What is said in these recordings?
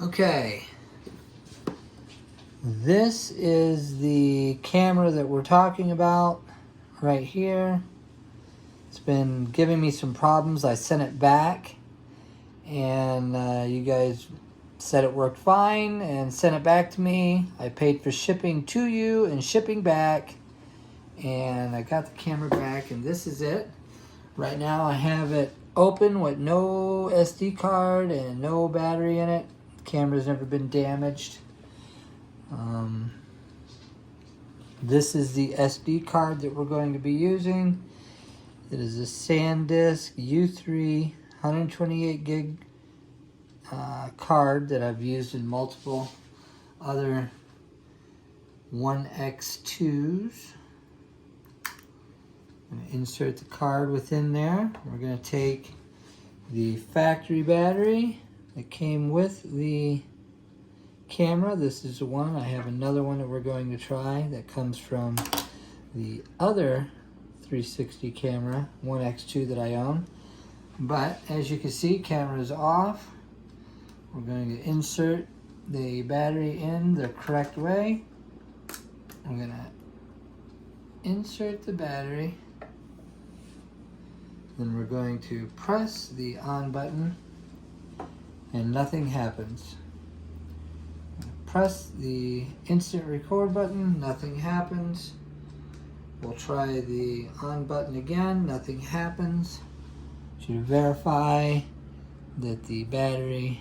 Okay, this is the camera that we're talking about right here. It's been giving me some problems. I sent it back and you guys said it worked fine and sent it back to me. I paid for shipping to you and shipping back, and I got the camera back, and this is it. Right now I have it open with no SD card and no battery in it. Camera's never been damaged. This is the SD card that we're going to be using. It is a SanDisk U3 128 gig card that I've used in multiple other 1X2s. I'm going to insert the card within there. We're going to take the factory battery that came with the camera. This is the one. I have another one that we're going to try that comes from the other 360 camera, 1X2 that I own. But as you can see, camera is off. We're going to insert the battery in the correct way. I'm going to insert the battery. Then we're going to press the on button and nothing happens. Press the instant record button, nothing happens. We'll try the on button again, nothing happens. To verify that the battery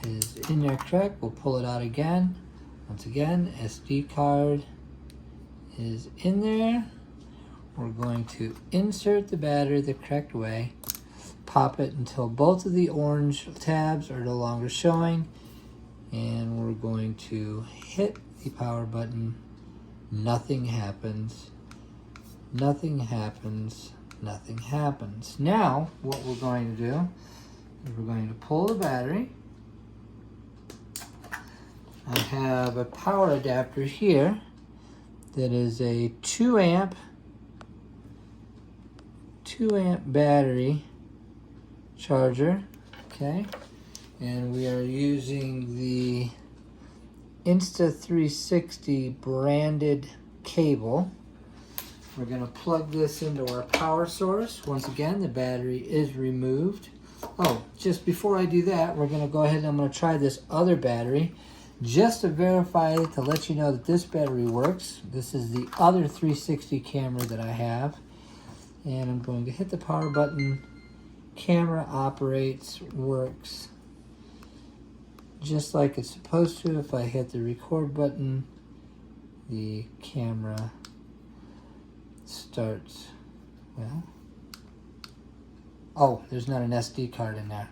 is in there correct, we'll pull it out again. Once again, SD card is in there. We're going to insert the battery the correct way, pop it until both of the orange tabs are no longer showing, and we're going to hit the power button. Nothing happens. Nothing happens. Nothing happens. Now, what we're going to do is we're going to pull the battery. I have a power adapter here that is a 2 amp battery charger, okay? And we are using the Insta 360 branded cable. We're going to plug this into our power source. Once again, the battery is removed. Oh, just before I do that, we're going to go ahead and I'm going to try this other battery just to verify, to let you know that this battery works. This is the other 360 camera that I have. And I'm going to hit the power button. Camera operates, works just like it's supposed to. If I hit the record button, the camera starts. Well, oh, there's not an SD card in there.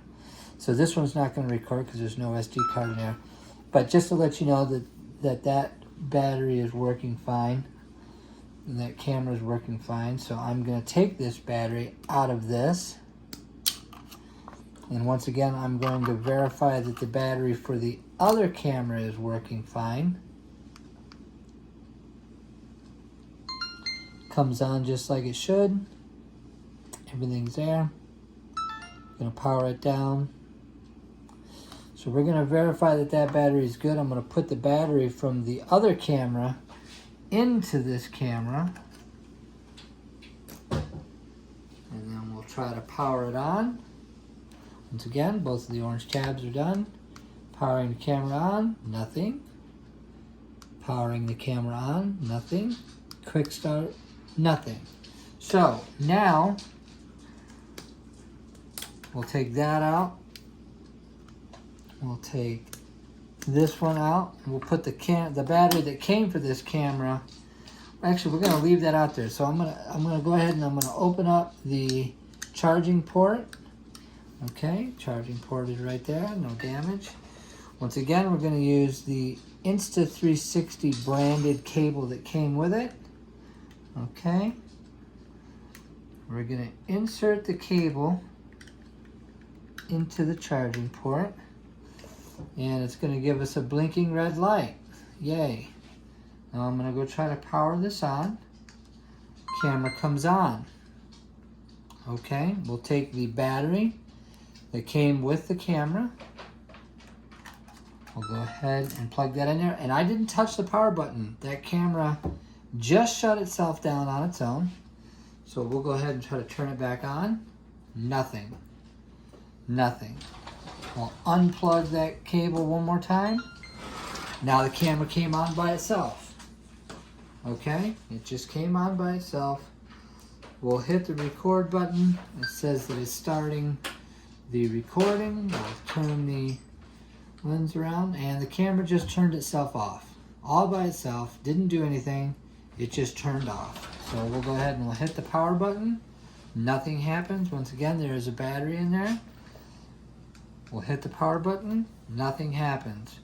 So this one's not going to record because there's no SD card in there. But just to let you know that battery is working fine. And that camera is working fine. So I'm going to take this battery out of this. And once again, I'm going to verify that the battery for the other camera is working fine. Comes on just like it should. Everything's there. I'm going to power it down. So we're going to verify that that battery is good. I'm going to put the battery from the other camera into this camera, and then we'll try to power it on. Once again, both of the orange tabs are done. Powering the camera on, nothing. Powering the camera on, nothing. Quick start, nothing. So now we'll take that out. We'll take this one out, and we'll put the battery that came for this camera. Actually, we're going to leave that out there. So I'm gonna go ahead and I'm gonna open up the charging port. Okay, charging port is right there, no damage. Once again, we're going to use the Insta 360 branded cable that came with it. Okay, we're going to insert the cable into the charging port. And it's going to give us a blinking red light. Yay. Now I'm going to go try to power this on. Camera comes on. Okay, we'll take the battery that came with the camera. We'll go ahead and plug that in there. And I didn't touch the power button. That camera just shut itself down on its own. So we'll go ahead and try to turn it back on. Nothing. Nothing. We'll unplug that cable one more time. Now the camera came on by itself. Okay? It just came on by itself. We'll hit the record button. It says that it's starting the recording. We'll turn the lens around and the camera just turned itself off. All by itself. Didn't do anything. It just turned off. So we'll go ahead and we'll hit the power button. Nothing happens. Once again, there is a battery in there. We'll hit the power button. Nothing happens.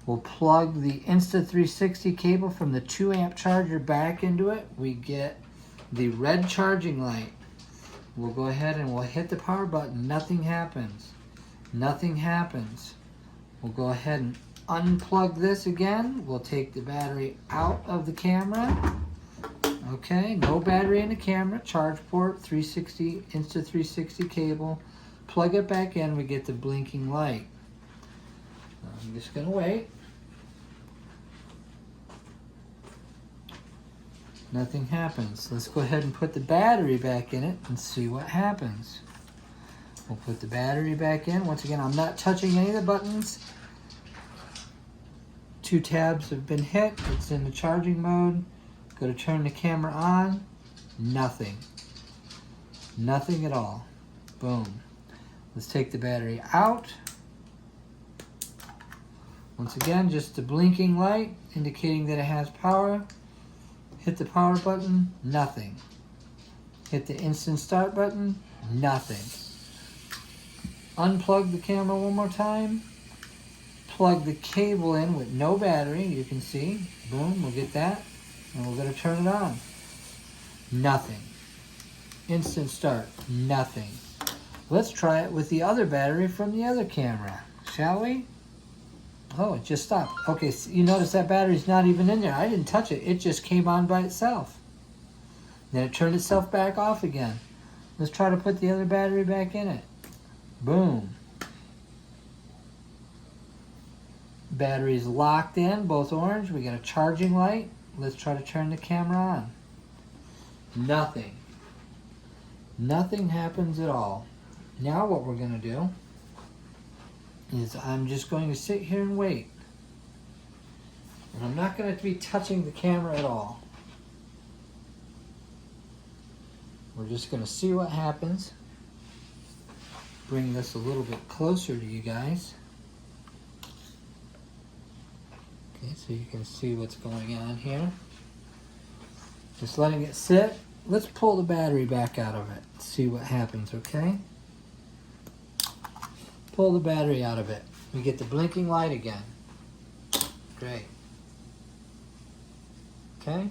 We'll plug the Insta360 cable from the 2 amp charger back into it. We get the red charging light. We'll go ahead and we'll hit the power button. Nothing happens. Nothing happens. We'll go ahead and unplug this again. We'll take the battery out of the camera. Okay, no battery in the camera. Charge port, 360, Insta360 cable. Plug it back in, we get the blinking light. I'm just gonna wait. Nothing happens. Let's go ahead and put the battery back in it and see what happens. We'll put the battery back in. Once again, I'm not touching any of the buttons. 2 tabs have been hit. It's in the charging mode. Go to turn the camera on. Nothing. Nothing at all. Boom. Let's take the battery out. Once again, just the blinking light indicating that it has power. Hit the power button. Nothing. Hit the instant start button. Nothing. Unplug the camera one more time. Plug the cable in with no battery. You can see. Boom. We'll get that. And we're going to turn it on. Nothing. Instant start. Nothing. Let's try it with the other battery from the other camera, shall we? Oh, it just stopped. Okay, so you notice that battery's not even in there. I didn't touch it. It just came on by itself. Then it turned itself back off again. Let's try to put the other battery back in it. Boom. Battery's locked in, both orange. We got a charging light. Let's try to turn the camera on. Nothing. Nothing happens at all. Now what we're going to do is I'm just going to sit here and wait. And I'm not going to be touching the camera at all. We're just going to see what happens. Bring this a little bit closer to you guys. Okay, so you can see what's going on here. Just letting it sit. Let's pull the battery back out of it. See what happens, okay? Pull the battery out of it. We get the blinking light again. Great. Okay?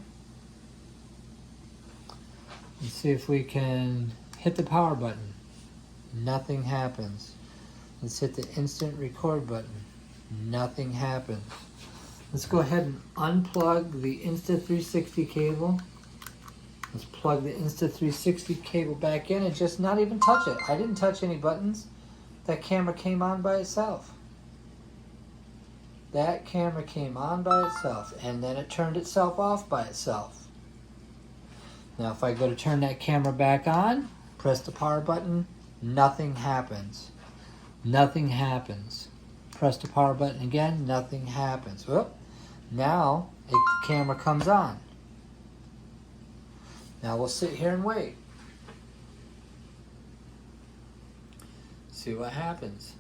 Let's see if we can hit the power button. Nothing happens. Let's hit the instant record button. Nothing happens. Let's go ahead and unplug the Insta360 cable. Let's plug the Insta360 cable back in and just not even touch it. I didn't touch any buttons. That camera came on by itself. That camera came on by itself, and then it turned itself off by itself. Now if I go to turn that camera back on, press the power button, nothing happens. Nothing happens. Press the power button again, nothing happens. Whoop. Now the camera comes on. Now we'll sit here and wait. See what happens.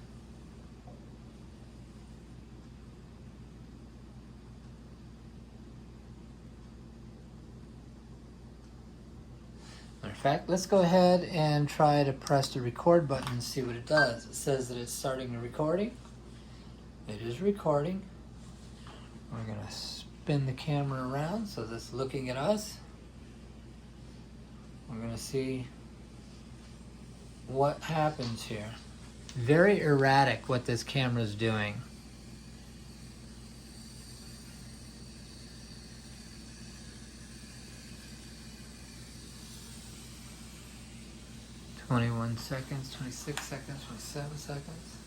Matter of fact, let's go ahead and try to press the record button and see what it does. It says that it's starting the recording. It is recording. We're going to spin the camera around so that it's looking at us. We're going to see what happens here. Very erratic what this camera is doing. "21 seconds, 26 seconds, 27 seconds.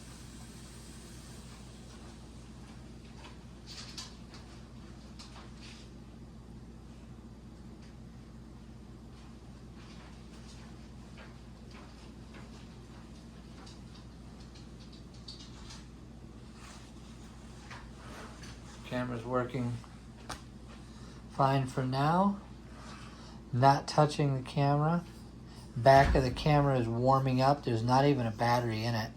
Camera's working fine for now. Not touching the camera. Back of the camera is warming up. There's not even a battery in it.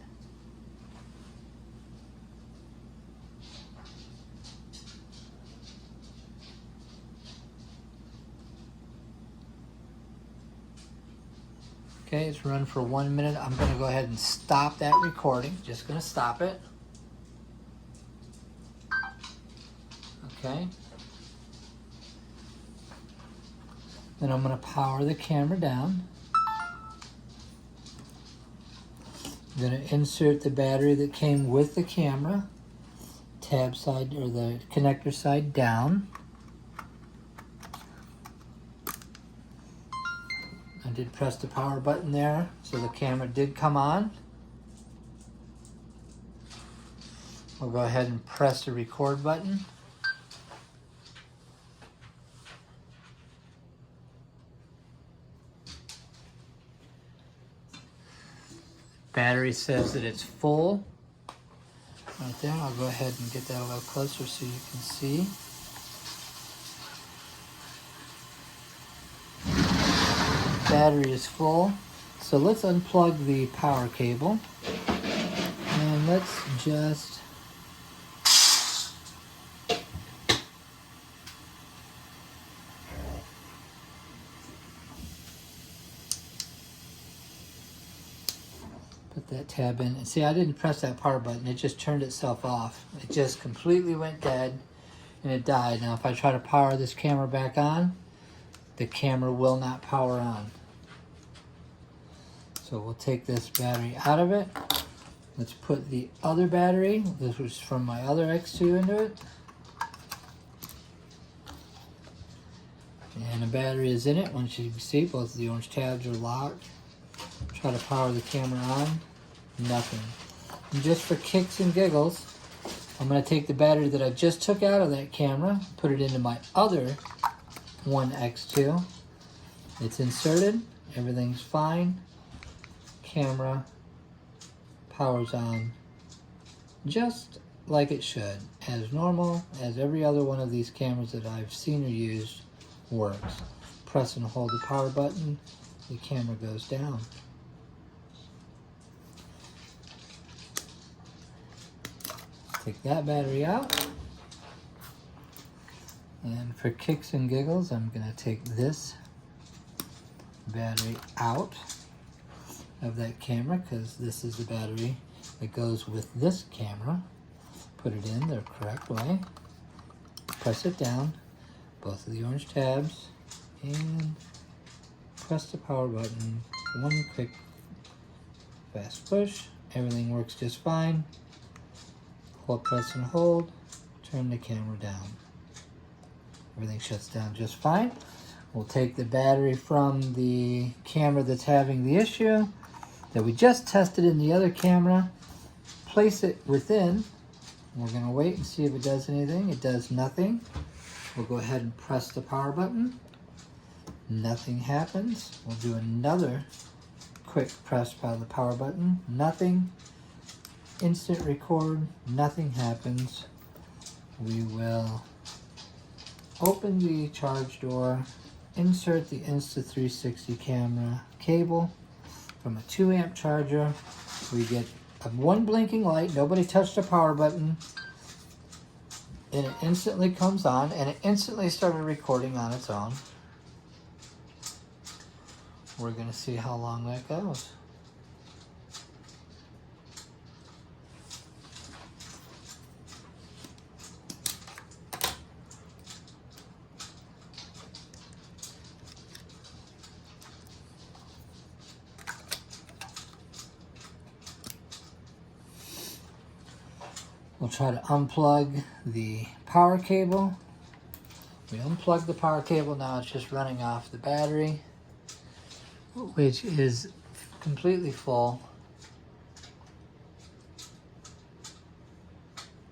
Okay, it's run for 1 minute. I'm going to go ahead and stop that recording. Just going to stop it. Okay. Then I'm going to power the camera down. I'm going to insert the battery that came with the camera. Tab side, or the connector side down. I did press the power button there, so the camera did come on. We'll go ahead and press the record button. Battery says that it's full. Right there, I'll go ahead and get that a little closer so you can see. Battery is full. So let's unplug the power cable. And let's just put that tab in. And see, I didn't press that power button. It just turned itself off. It just completely went dead and it died. Now if I try to power this camera back on, the camera will not power on. So we'll take this battery out of it. Let's put the other battery, this was from my other X2, into it. And the battery is in it. Once you can see, both of the orange tabs are locked. Try to power the camera on, nothing. And just for kicks and giggles, I'm going to take the battery that I just took out of that camera, put it into my other one X2. It's inserted, everything's fine. Camera powers on just like it should, as normal as every other one of these cameras that I've seen or used works. Press and hold the power button, the camera goes down. Take that battery out. And for kicks and giggles, I'm going to take this battery out of that camera, because this is the battery that goes with this camera. Put it in the correct way. Press it down, both of the orange tabs, and press the power button. One quick fast push. Everything works just fine. Hold, press and hold. Turn the camera down. Everything shuts down just fine. We'll take the battery from the camera that's having the issue that we just tested in the other camera, place it within. We're going to wait and see if it does anything. It does nothing. We'll go ahead and press the power button. Nothing happens. We'll do another quick press by the power button. Nothing. Instant record. Nothing happens. We will open the charge door, insert the Insta360 camera cable from a 2-amp charger. We get one blinking light, nobody touched the power button, and it instantly comes on, and it instantly started recording on its own. We're going to see how long that goes. We'll try to unplug the power cable. We unplugged the power cable, now it's just running off the battery, which is completely full.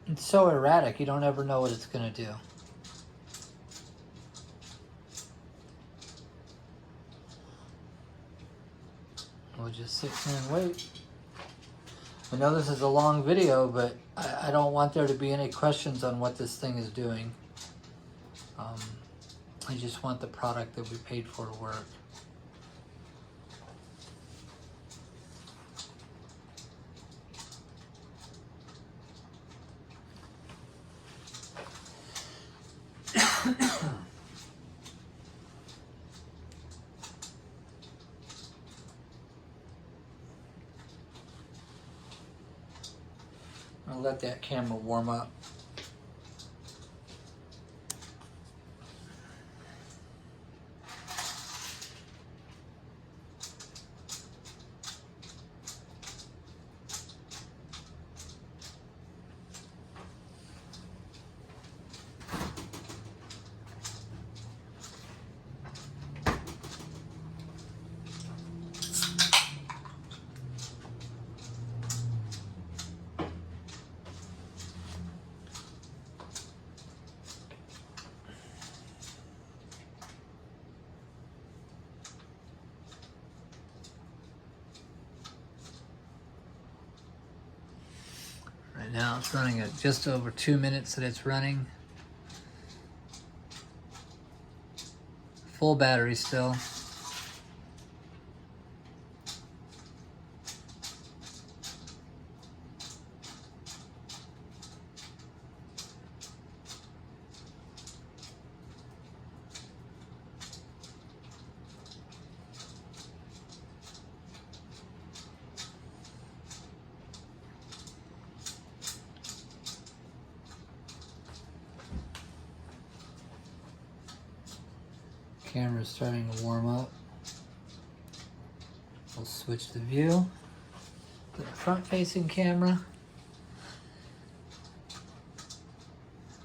It's so erratic, you don't ever know what it's going to do. We'll just sit here and wait. I know this is a long video, but I don't want there to be any questions on what this thing is doing. I just want the product that we paid for to work. I'll let that camera warm up. Right now it's running at just over 2 minutes that it's running. Full battery still. Camera's starting to warm up. We'll switch the view to the front-facing camera.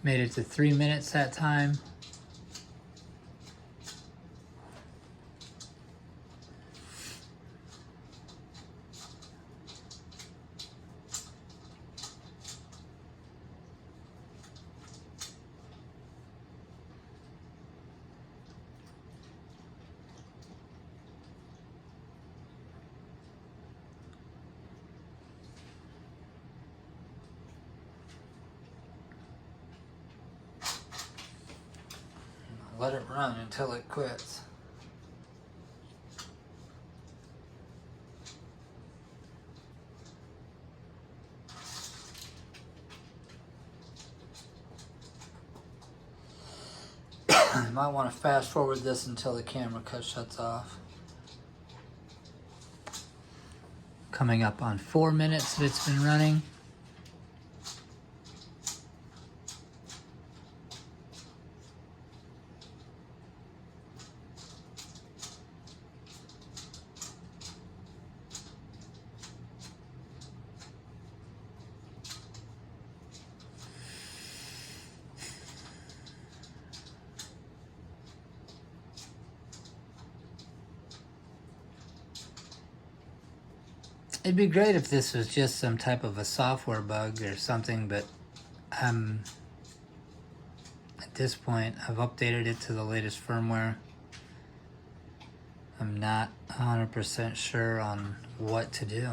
Made it to 3 minutes that time. Let it run until it quits. You might want to fast forward this until the camera shuts off. Coming up on 4 minutes that it's been running. It'd be great if this was just some type of a software bug or something, but at this point I've updated it to the latest firmware. I'm not 100% sure on what to do.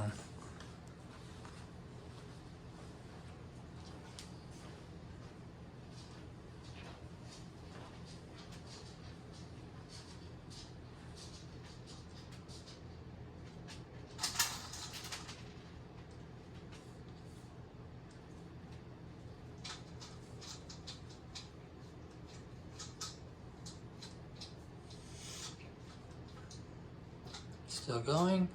Still going.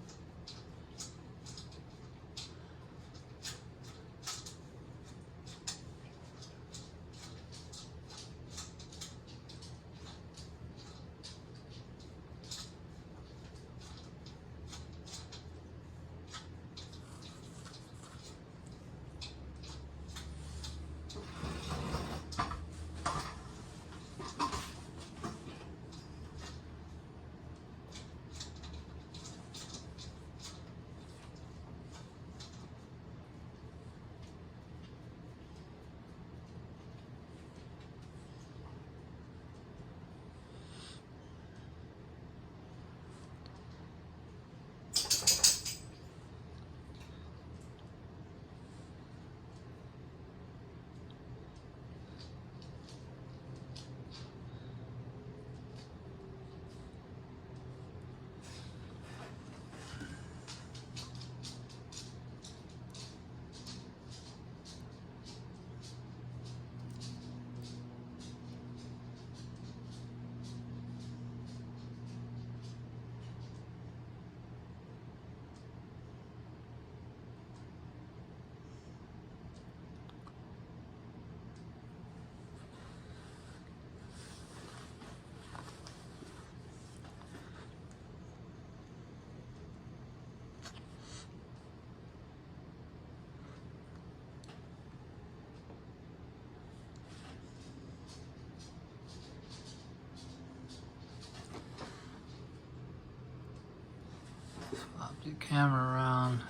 Swap the camera around.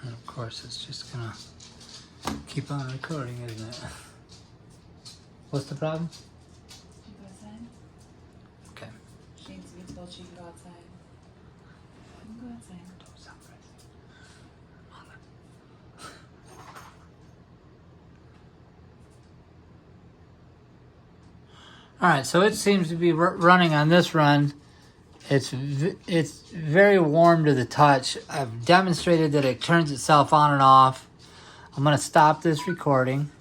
And of course it's just gonna keep on recording, isn't it? What's the problem? Should we go outside? Okay. She needs to be told she can go outside. You can go outside. Don't sound crazy. All right, so it seems to be running on this run. It's very warm to the touch. I've demonstrated that it turns itself on and off. I'm gonna stop this recording.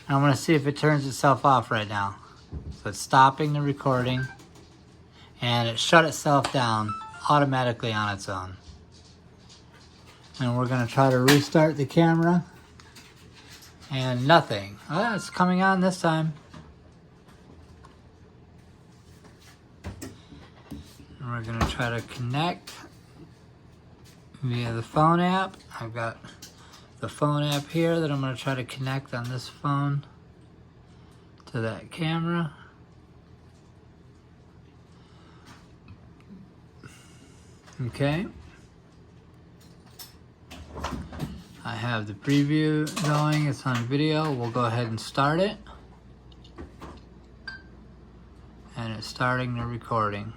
And I'm gonna see if it turns itself off right now. So it's stopping the recording and it shut itself down automatically on its own. And we're gonna try to restart the camera and nothing. Oh, it's coming on this time. And we're gonna try to connect via the phone app. I've got the phone app here that I'm gonna try to connect on this phone to that camera. Okay. I have the preview going, it's on video. We'll go ahead and start it. And it's starting the recording.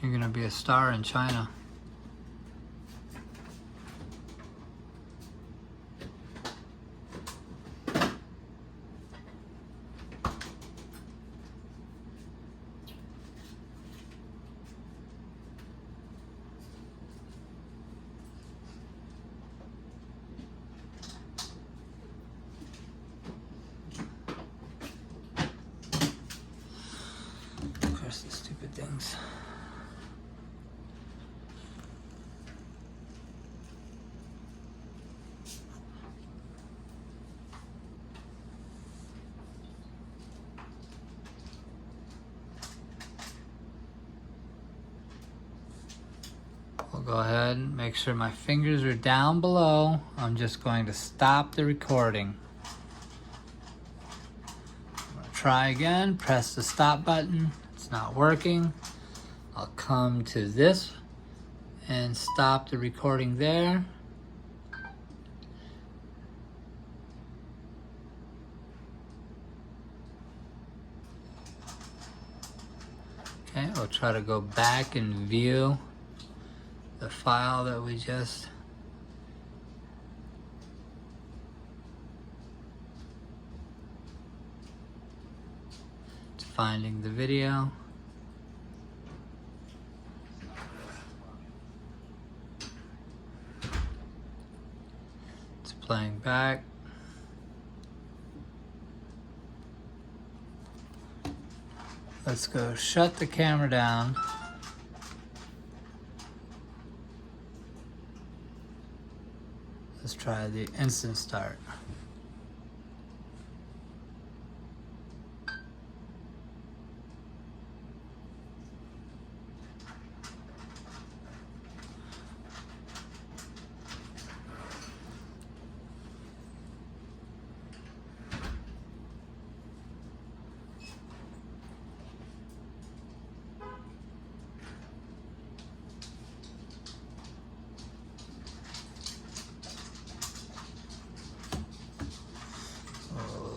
You're gonna be a star in China. Of course, the stupid things. We'll go ahead and make sure my fingers are down below. I'm just going to stop the recording. I'm gonna try again, press the stop button. It's not working. I'll come to this and stop the recording there. Okay, we'll try to go back and view the file that we just finding the video. It's playing back. Let's go shut the camera down. Let's try the instant start.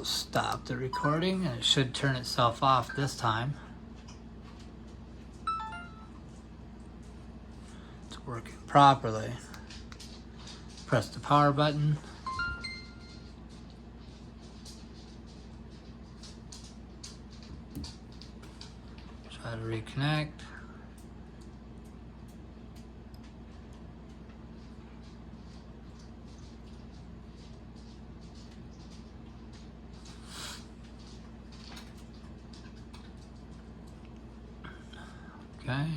Stop the recording and it should turn itself off this time. It's working properly. Press the power button. Try to reconnect. Okay,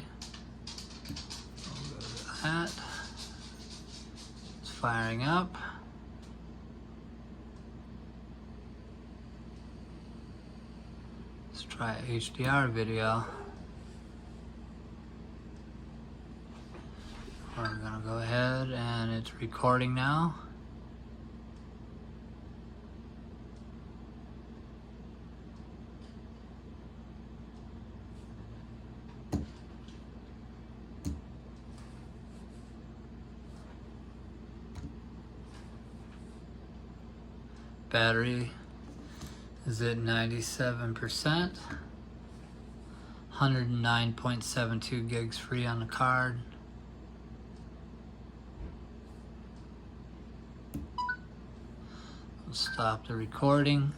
we'll go to that. It's firing up. Let's try a HDR video. We're gonna go ahead and it's recording now. Battery is at 97%. 109.72 gigs free on the card. We'll stop the recording.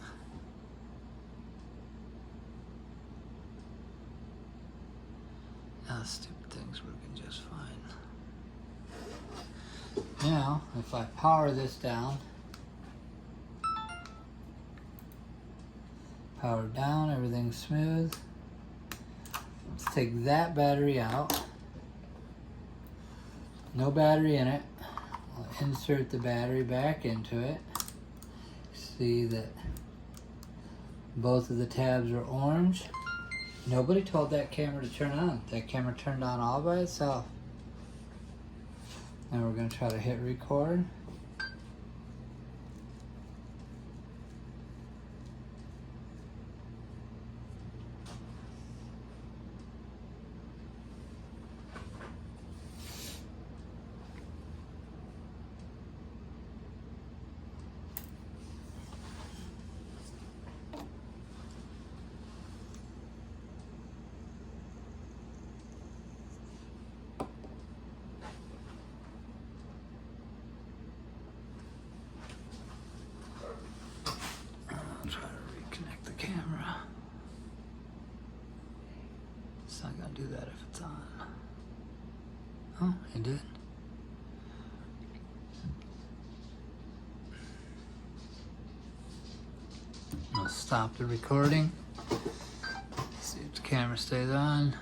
Now stupid thing's working just fine. Now, if I power this down, power down, everything's smooth. Let's take that battery out. No battery in it. I'll insert the battery back into it. See that both of the tabs are orange. Nobody told that camera to turn on. That camera turned on all by itself. Now we're going to try to hit record. It's not gonna do that if it's on. Oh, it did. I'll stop the recording. See if the camera stays on.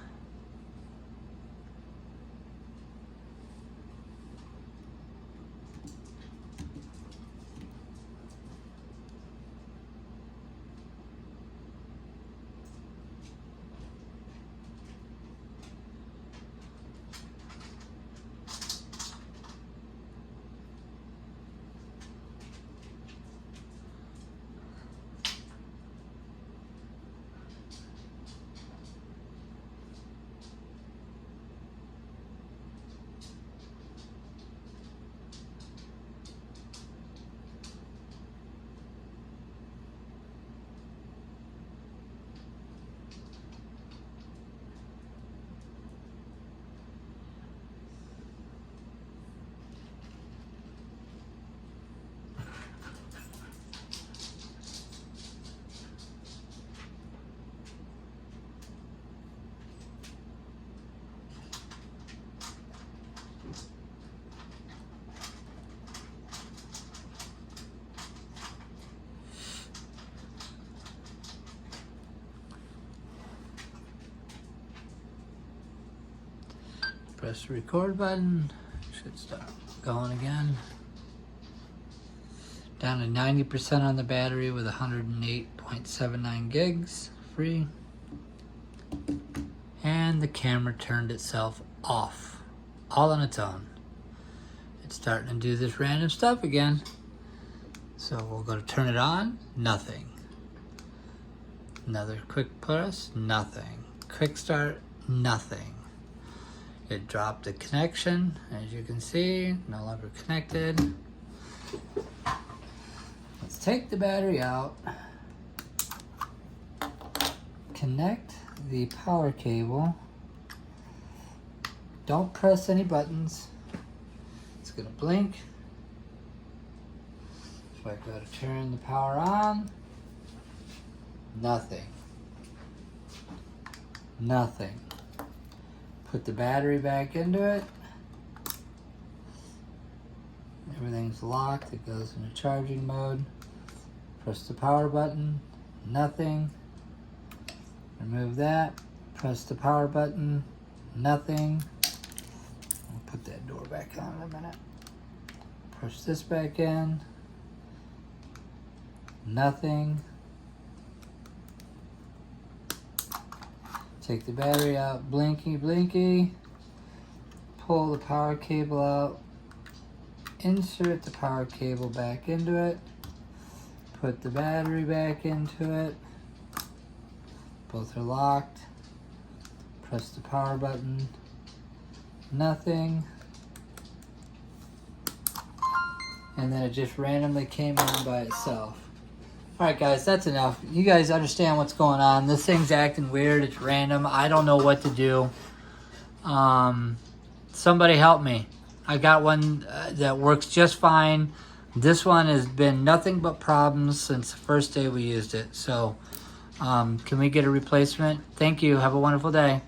Press the record button, should start going again. Down to 90% on the battery with 108.79 gigs free. And the camera turned itself off, all on its own. It's starting to do this random stuff again. So we'll go to turn it on, nothing. Another quick press, nothing. Quick start, nothing. It dropped the connection, as you can see, no longer connected. Let's take the battery out, connect the power cable. Don't press any buttons. It's gonna blink. If I go to turn the power on, nothing. Nothing. Put the battery back into it. Everything's locked. It goes into charging mode. Press the power button. Nothing. Remove that. Press the power button. Nothing. I'll put that door back on in a minute. Push this back in. Nothing. Take the battery out, blinky, blinky. Pull the power cable out. Insert the power cable back into it. Put the battery back into it. Both are locked. Press the power button. Nothing. And then it just randomly came on by itself. Alright guys, that's enough. You guys understand what's going on. This thing's acting weird. It's random. I don't know what to do. Somebody help me. I got one that works just fine. This one has been nothing but problems since the first day we used it. So, can we get a replacement? Thank you. Have a wonderful day.